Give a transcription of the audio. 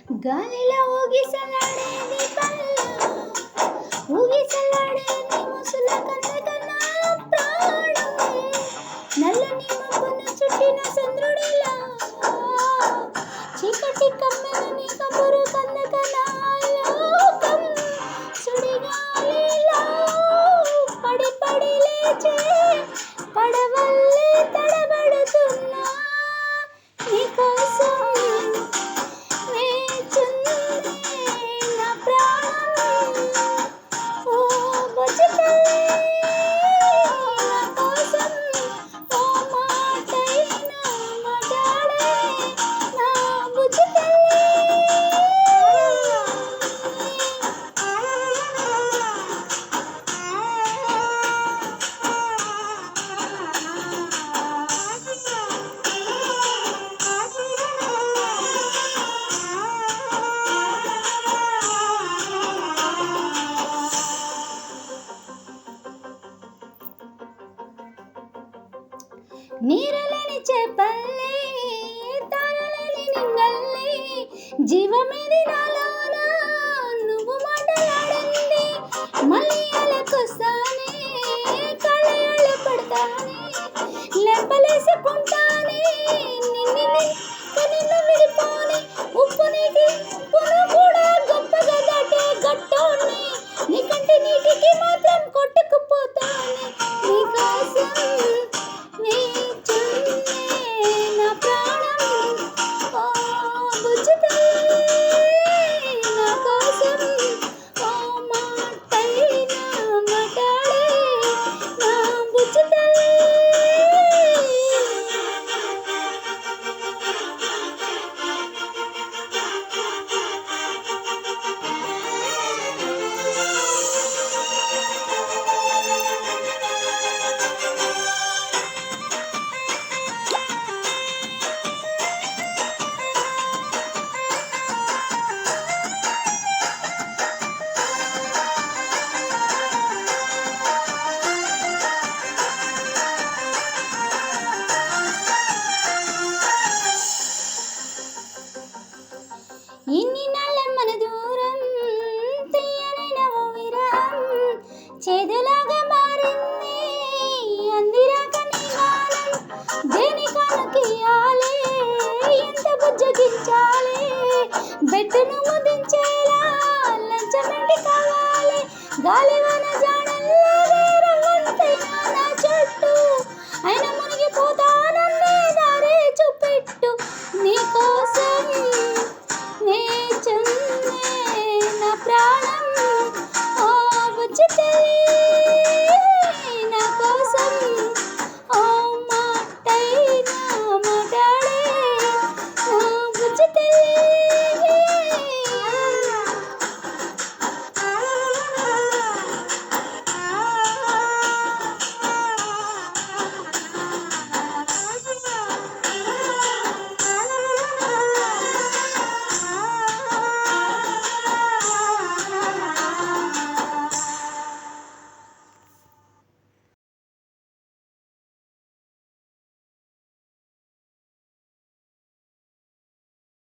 గాలిలో ఊగిసలాడేది పల్ల ఊగిసలాడేది ముసుల కన్నకన్నా ప్రాణం నల్లని మబ్బును చుట్టిన చంద్రుడిలా చీకటి కమ్మెలని కబురు కన్నకన్నా లోకం సుడిగాలిలో పడి పడి లేచే పడవల్లే తడబడుతున్నా నీకోసం వేచుందే నా ప్రాణం ఓ బుజ్జితల్లే నా కోసం ఓ మాటైనా మాట్లాడే నా బుజ్జితల్లే నీరలేని చేపల్లే తారలేని నింగల్లే జీవమేది నాలోన నువ్వు మాటలాడండి మళ్ళీ అలకొస్తానే కళయాళ్ళ పడతానే లెంపలేసుకుంటానే నిన్ను విడిపోని ఉప్పు నీటి ఉప్పును కూడా గొప్పగా దాటే గట్టోని నీకంటే నీటికి మాత్రం కొట్టుకుపోతానే నీకోసం వేచుందే నా ప్రాణం ఓ బుజ్జితల్లే నా కోసం ఓ మాటైనా మాట్లాడే నా బుజ్జితల్లే ఇన్ని నాళ్ళ మన దూరం తీయనైన ఓ విరాం చేదులాగా మారింది అందిరాక నీ గానం దేనికనకియాలే ఎంత బుజ్జగించాలే బెట్టును ముదించేలా లంచమెంటి కావాలి గాలివాన జాడల్లాగే రవ్వంతైనా నా చుట్టూ అయినా మునిగిపోతానన్నే దారే చూపెట్టు నీకోసం